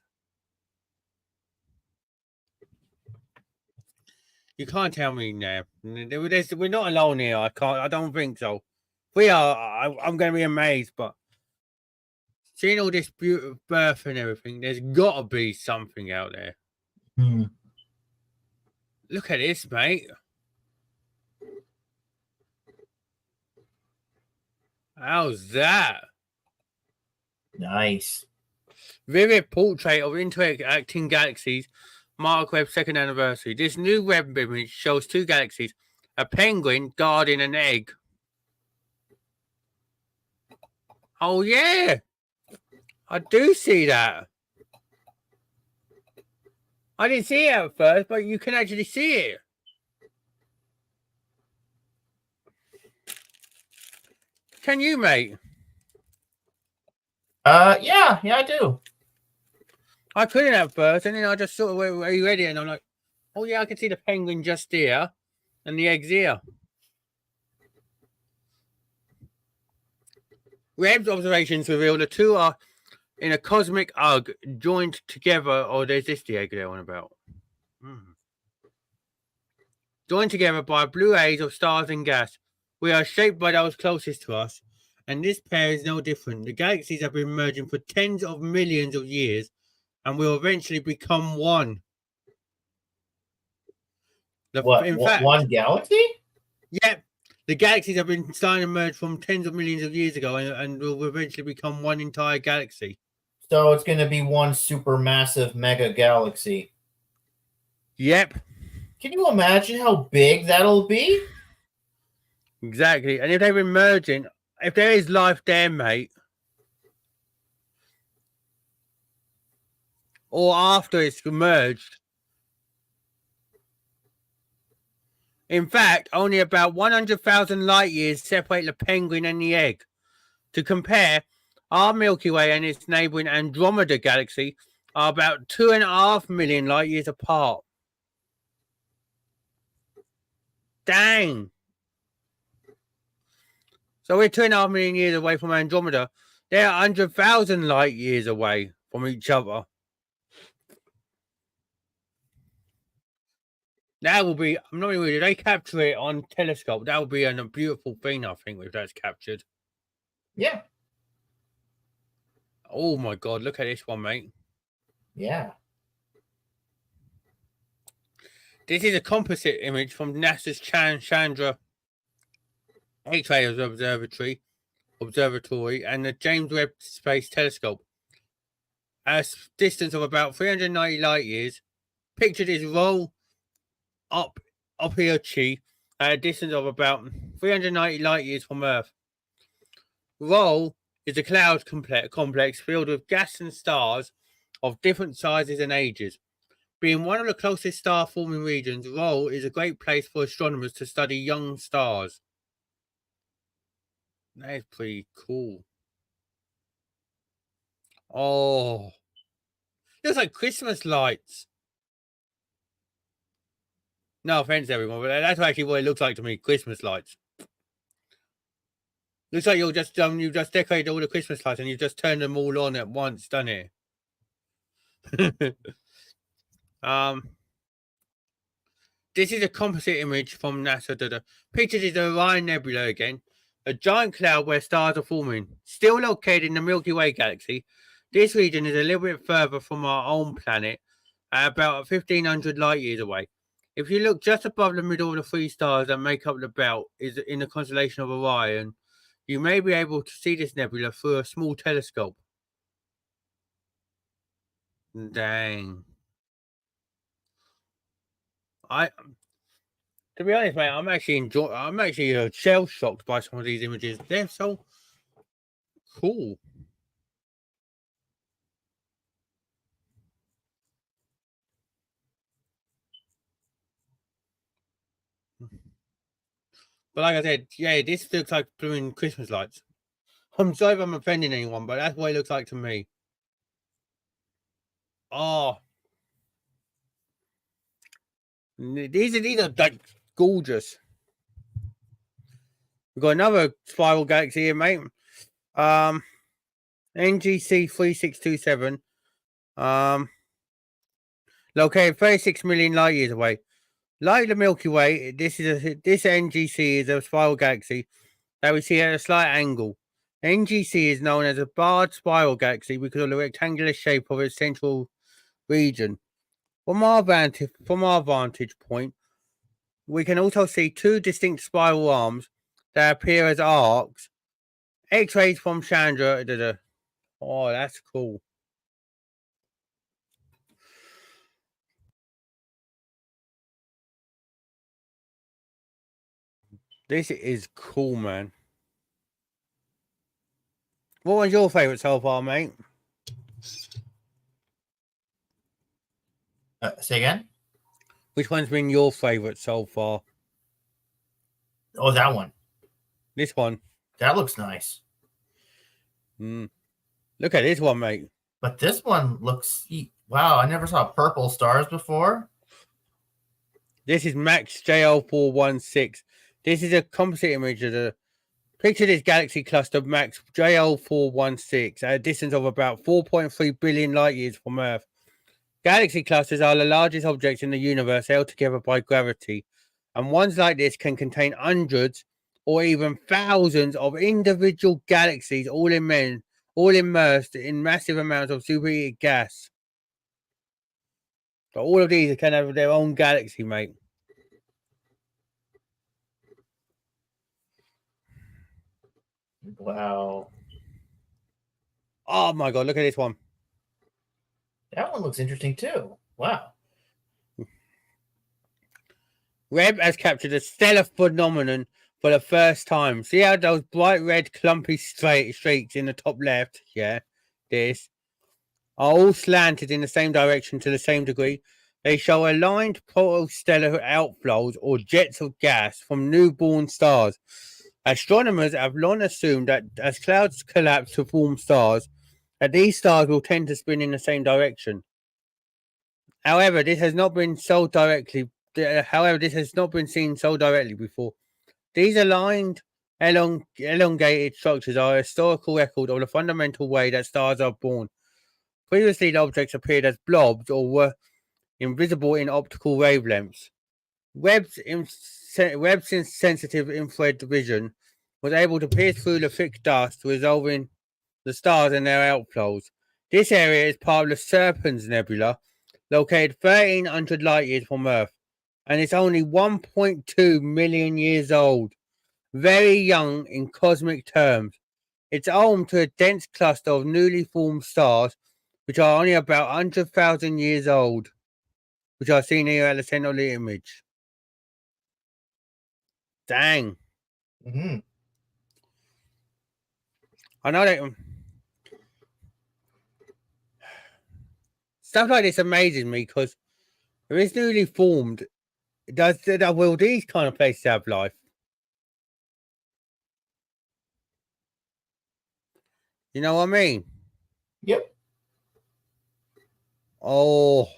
You can't tell me now. We're not alone here. I don't think so. We are. I'm going to be amazed, but seeing all this beautiful birth and everything, there's got to be something out there. Hmm. Look at this, mate. How's that? Nice. Vivid portrait of interacting galaxies. Mark Webb's second anniversary. This new web image shows two galaxies, a penguin guarding an egg. Oh yeah, I do see that. I didn't see it at first, but you can actually see it. Can you, mate? Yeah, I do. I couldn't at first, and then I just sort of were you ready? And I'm like, oh yeah, I can see the penguin just here, and the egg's here. Webb's observations reveal the two are in a cosmic hug, joined together. Oh, there's this the egg they're on about. Joined together by blue rays of stars and gas. We are shaped by those closest to us, and this pair is no different. The galaxies have been merging for tens of millions of years, and will eventually become one. In fact, one galaxy? yeah, the galaxies have been starting to merge from tens of millions of years ago, and will eventually become one entire galaxy. So it's going to be one supermassive mega galaxy. Yep. Can you imagine how big that'll be? Exactly. And if they've been merging, if there is life there, mate, or after it's merged. In fact, only about 100,000 light years separate the penguin and the egg. To compare, our Milky Way and its neighbouring Andromeda galaxy are about 2.5 million light years apart. Dang! So we're 2.5 million years away from Andromeda. They're 100,000 light years away from each other. That will be, I'm not even really, they capture it on telescope. That would be a beautiful thing, I think, if that's captured. Yeah. Oh my God, look at this one, mate. Yeah. This is a composite image from NASA's Chandra X-ray Observatory and the James Webb Space Telescope. At a distance of about 390 light years, pictured is roll up here at a distance of about 390 light years from Earth. Roll is a cloud complex filled with gas and stars of different sizes and ages. Being one of the closest star-forming regions, Roll is a great place for astronomers to study young stars. That is pretty cool. Oh, looks like Christmas lights. No offense, everyone, but that's actually what it looks like to me. Christmas lights. Looks like you just decorated all the Christmas lights and you just turned them all on at once, doesn't it? This is a composite image from NASA. Pictured is the Orion Nebula again, a giant cloud where stars are forming. Still located in the Milky Way galaxy, this region is a little bit further from our own planet, at about 1,500 light years away. If you look just above the middle of the three stars that make up the belt, is in the constellation of Orion, you may be able to see this nebula through a small telescope. Dang. To be honest, mate, I'm actually shell shocked by some of these images. They're so cool. But like I said, yeah, this looks like blooming Christmas lights. I'm sorry if I'm offending anyone, but that's what it looks like to me. Oh, these are like gorgeous. We've got another spiral galaxy here, mate. NGC 3627. Located 36 million light years away. Like the Milky Way, this NGC is a spiral galaxy that we see at a slight angle. NGC is known as a barred spiral galaxy because of the rectangular shape of its central region. From our vantage point, we can also see two distinct spiral arms that appear as arcs. X-rays from Chandra. Oh, that's cool. This is cool, man. What one's your favourite so far, mate? Say again? Which one's been your favourite so far? Oh, that one. This one. That looks nice. Look at this one, mate. But this one looks... Wow, I never saw purple stars before. This is Max JL416. This is a composite image of the... Picture this galaxy cluster Max JL416 at a distance of about 4.3 billion light years from Earth. Galaxy clusters are the largest objects in the universe held together by gravity, and ones like this can contain hundreds or even thousands of individual galaxies, all immersed in massive amounts of superheated gas. But all of these can have their own galaxy, mate. Wow. Oh my God, look at this one. That one looks interesting too. Wow. Webb has captured a stellar phenomenon for the first time. See how those bright red clumpy streaks in the top left? Yeah, this. are all slanted in the same direction to the same degree. They show aligned protostellar outflows or jets of gas from newborn stars. Astronomers have long assumed that as clouds collapse to form stars, that these stars will tend to spin in the same direction. However, this has not been seen so directly before. These aligned, elongated structures are a historical record of the fundamental way that stars are born. Previously, the objects appeared as blobs or were invisible in optical wavelengths. Webb's sensitive infrared vision was able to pierce through the thick dust, resolving the stars and their outflows. This area is part of the Serpens Nebula, located 1,300 light years from Earth, and it's only 1.2 million years old. Very young in cosmic terms. It's home to a dense cluster of newly formed stars, which are only about 100,000 years old, which are seen here at the center of the image. Dang. Mm-hmm. I know that stuff like this amazes me because if it's newly formed, will these kind of places have life? You know what I mean? Yep. Oh,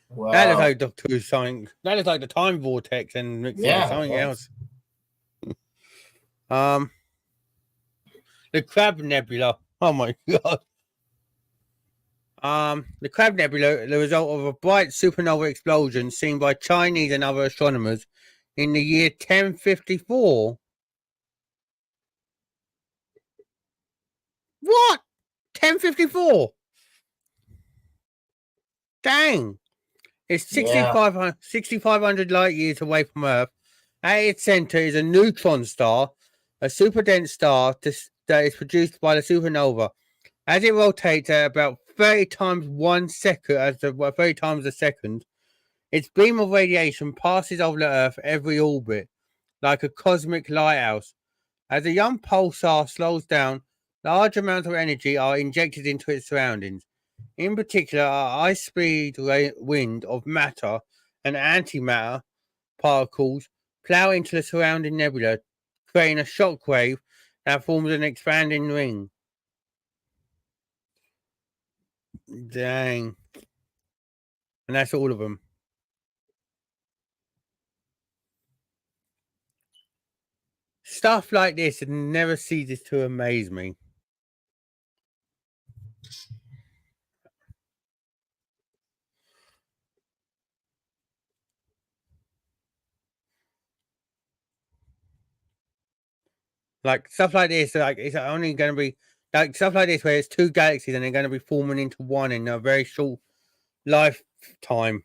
Wow. that looks like Doctor Who something. That looks like the time vortex and mixed with something else. The Crab Nebula. Oh my god. The Crab Nebula, the result of a bright supernova explosion seen by Chinese and other astronomers in the year 1054. What? 1054? Dang. It's 6,500 light years away from Earth. At its center is a neutron star, a super dense star that is produced by the supernova. As it rotates at about 30 times 1 second, 30 times a second, its beam of radiation passes over the Earth every orbit, like a cosmic lighthouse. As a young pulsar slows down, large amounts of energy are injected into its surroundings. In particular, a high-speed wind of matter and antimatter particles plow into the surrounding nebula, creating a shock wave that forms an expanding ring. Dang. And that's all of them. Stuff like this never ceases to amaze me. Like stuff like this, like it's only going to be like stuff like this where it's two galaxies and they're going to be forming into one in a very short lifetime.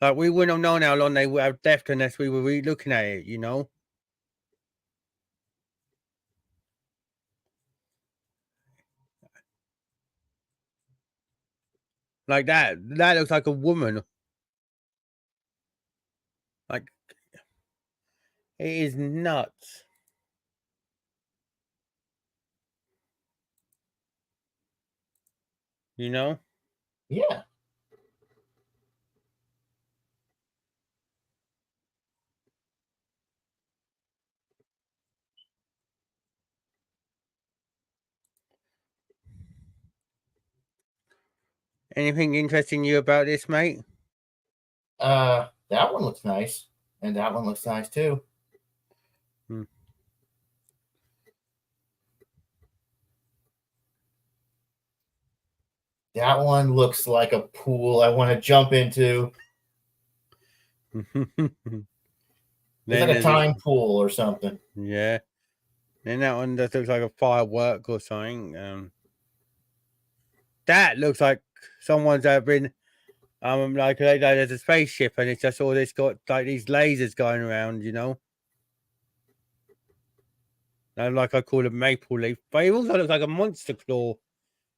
Like we wouldn't have known how long they would have left unless we were looking at it, you know. Like that looks like a woman. Like it is nuts. You know? Yeah. Anything interesting you about this, mate? That one looks nice, and that one looks nice too. Hmm. That one looks like a pool I want to jump into. It's like a time pool or something. Yeah. Then that one just looks like a firework or something. That looks like someone's been like there's a spaceship and it's just all this got like these lasers going around, you know. And like I call it maple leaf, but it also looks like a monster claw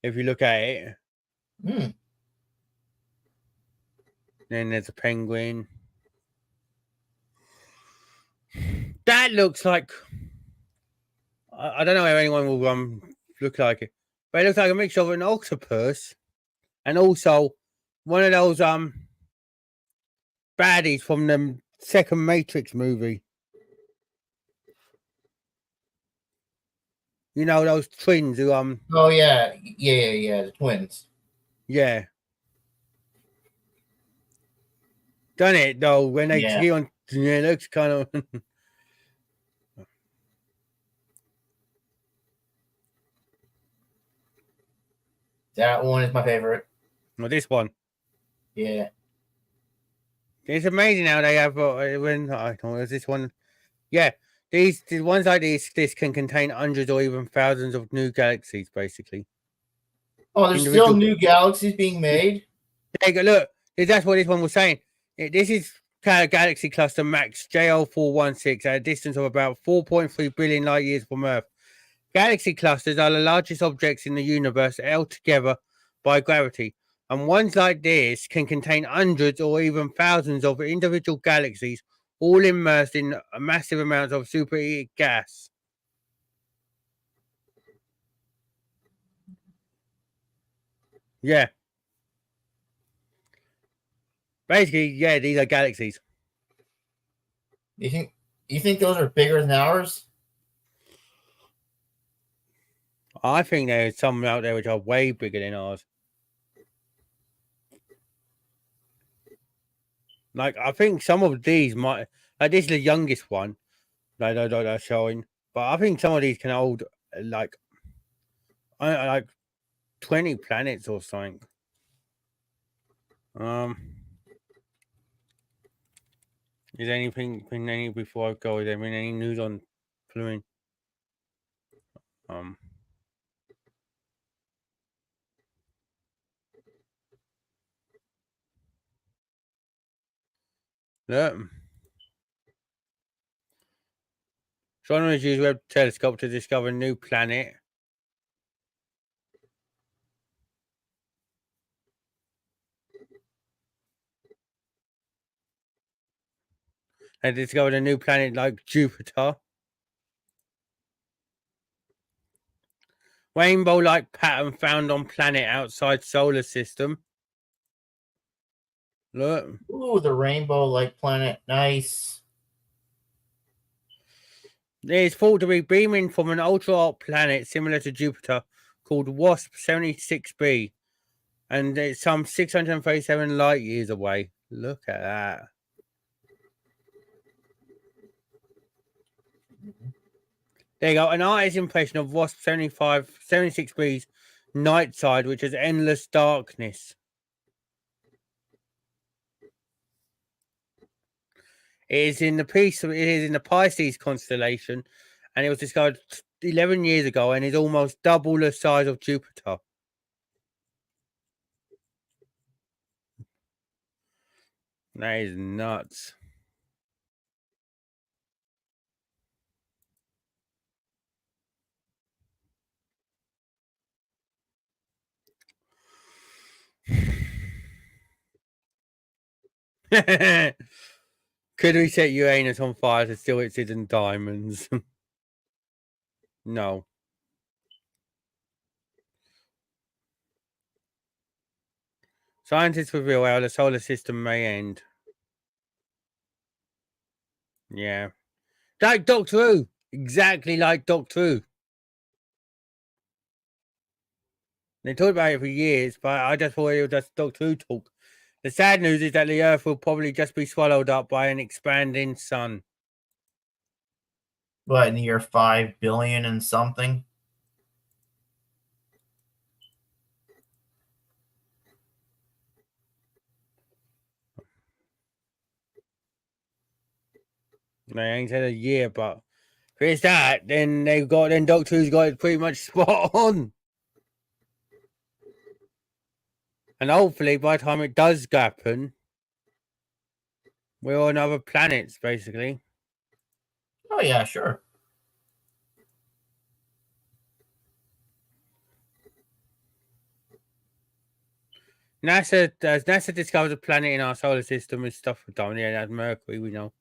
if you look at it. Mm. Then there's a penguin. That looks like I don't know if anyone will look like it. But it looks like a mixture of an octopus and also one of those baddies from the second Matrix movie. You know, those twins who Oh yeah, the twins. yeah. Done it though, when they Yeah. get on, it looks kind of That one is my favorite. well, this one. Yeah. It's amazing how they have when I don't know, is this one? Yeah, these ones like this can contain hundreds or even thousands of new galaxies, basically. Oh, there's still new galaxies being made. There you go, look, that's what this one was saying. This is Galaxy Cluster Max JL416 at a distance of about 4.3 billion light years from Earth. Galaxy clusters are the largest objects in the universe held together by gravity, and ones like this can contain hundreds or even thousands of individual galaxies, all immersed in massive amounts of superheated gas. Yeah. Basically, yeah, these are galaxies. You think those are bigger than ours? I think there's some out there which are way bigger than ours. Like, I think some of these might, like, this is the youngest one, like, they're showing, but I think some of these can hold, like 20 planets or something. Is anything been any before I go? Is there been any news on fluid? Yeah. Astronomers use Webb telescope to discover a new planet. They discovered a new planet like Jupiter. Rainbow-like pattern found on planet outside solar system. Look. Ooh, the rainbow-like planet. Nice. It is thought to be beaming from an ultra-hot planet similar to Jupiter called WASP 76b. And it's some 637 light years away. Look at that. There you go. An artist's impression of WASP 76b's night side, which is endless darkness. It is in the Pisces constellation, and it was discovered 11 years ago and is almost double the size of Jupiter. That is nuts. Could we set Uranus on fire to steal its hidden diamonds? No. Scientists reveal how the solar system may end. Yeah. Like Doctor Who. Exactly like Doctor Who. They talked about it for years, but I just thought it was just Doctor Who talk. The sad news is that the Earth will probably just be swallowed up by an expanding sun. What, in the year 5 billion and something? They ain't said a year, but if it's that, then Doctor Who's got it pretty much spot on. And hopefully by the time it does happen, we're on other planets, basically. Oh yeah, sure. NASA discovers a planet in our solar system with stuff for done. Yeah, that's Mercury, we know.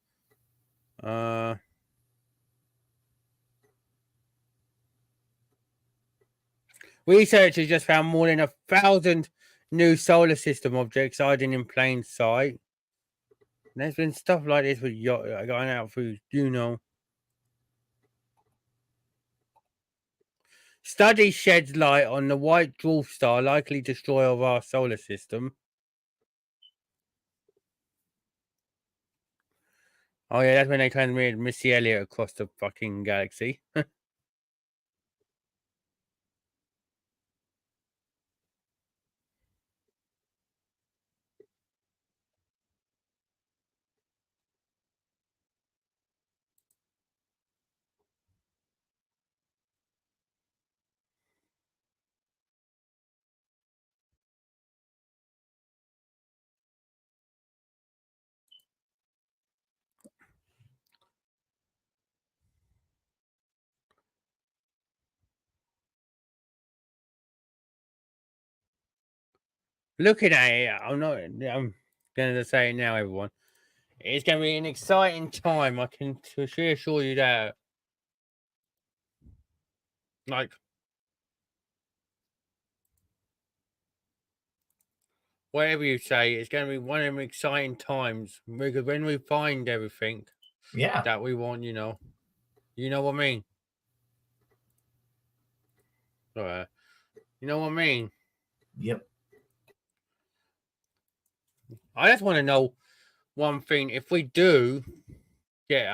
Researchers just found more than 1,000 new solar system objects hiding in plain sight. And there's been stuff like this with going out through, Study sheds light on the white dwarf star likely destroyer of our solar system. Oh yeah, that's when they transmitted Missy Elliott across the fucking galaxy. Looking at it, I'm gonna say it now, everyone. It's gonna be an exciting time. I can assure you that. Like, whatever you say, it's gonna be one of them exciting times because when we find everything Yeah. that we want, you know what I mean. You know what I mean. Yep. I just want to know one thing. If we do get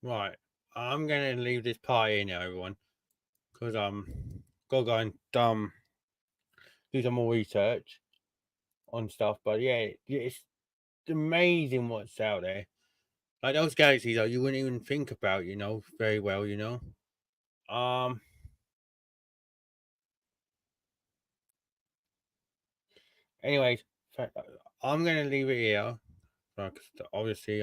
right, I'm gonna leave this party now, everyone, because gotta go and do some more research on stuff. But yeah, it's amazing what's out there. Like those galaxies, though, you wouldn't even think about, very well, Um. Anyways, I'm gonna leave it here. 'Cause obviously,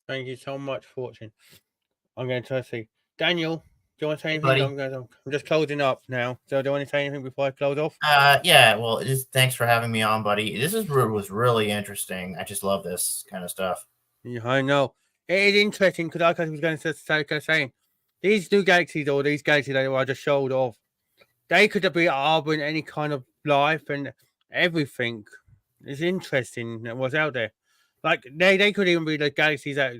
thank you so much for watching. I'm gonna try to say, Daniel. you want to say Hey, anything? buddy. I'm just closing up now. So do you want to say anything before I close off? Yeah. Well, thanks for having me on, buddy. Was really interesting. I just love this kind of stuff. Yeah, I know. It is interesting because like I was going to say, these two galaxies or these galaxies that I just showed off, they could be harboring any kind of life and everything. It's interesting what's out there. Like they could even be the galaxies that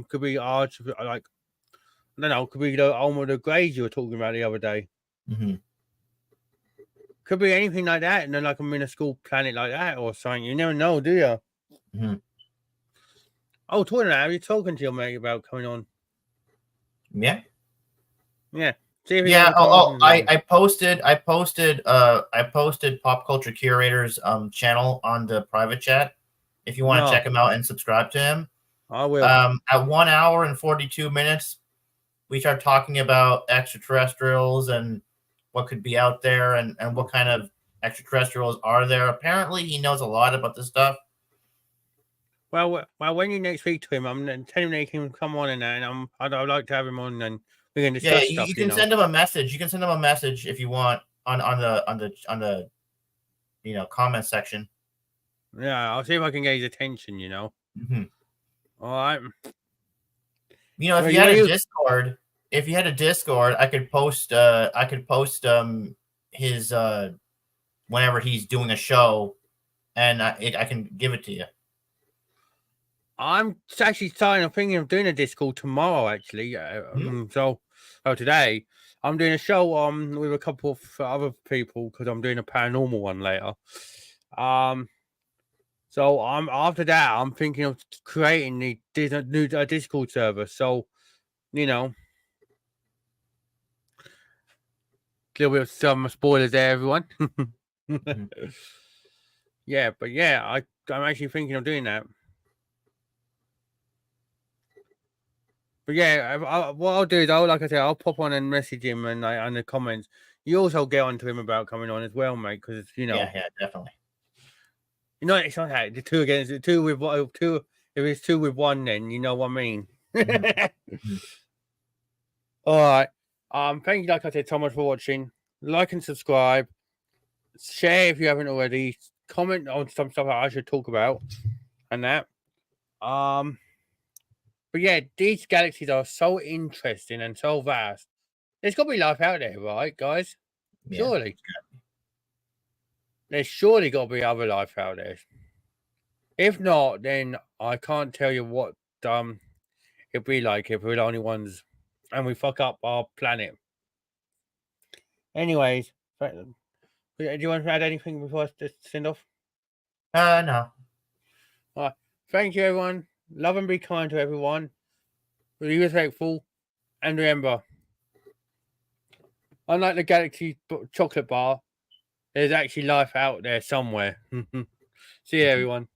could be arch like I don't know, could be the Alma the Greys you were talking about the other day. Mm-hmm. Could be anything like that, and then like a minuscule planet like that or something. You never know, do you? Mm-hmm. Oh, talking about, are you talking to your mate about coming on? Yeah. Yeah. See if he Yeah. wants to come on. I posted Pop Culture Curator's channel on the private chat. If you want to No, check him out and subscribe to him. I will. At 1 hour and 42 minutes, we start talking about extraterrestrials and what could be out there and what kind of extraterrestrials are there. Apparently, he knows a lot about this stuff. Well, when you next speak to him, I'm telling him that he can come on and that, and I'd like to have him on and we can discuss stuff. You can send him a message. You can send him a message if you want on the comment section. Yeah, I'll see if I can get his attention. Mm-hmm. All right. If you had a Discord, I could post his whenever he's doing a show, and I can give it to you. I'm actually thinking of doing a Discord tomorrow. Actually, today I'm doing a show with a couple of other people because I'm doing a paranormal one later. So after that, I'm thinking of creating the new Discord server. So, a little bit of some spoilers there, everyone. Mm-hmm. Yeah, but yeah, I'm actually thinking of doing that. But yeah, what I'll do is like I said, I'll pop on and message him and on the comments. You also get on to him about coming on as well, mate, because Yeah, definitely. It's not that the two against the two with two. If it's two with one, then you know what I mean. Mm-hmm. All right. Thank you, like I said, so much for watching. Like and subscribe. Share if you haven't already. Comment on some stuff that I should talk about, and that. But yeah, these galaxies are so interesting and so vast. There's got to be life out there, right, guys? Yeah. Surely. There's surely got to be other life out there. If not, then I can't tell you what it'd be like if we're the only ones and we fuck up our planet. Anyways, do you want to add anything before I just send off? No. All right. Thank you, everyone. Love and be kind to everyone. Be respectful. And remember, unlike the Galaxy chocolate bar, there's actually life out there somewhere. See you, everyone.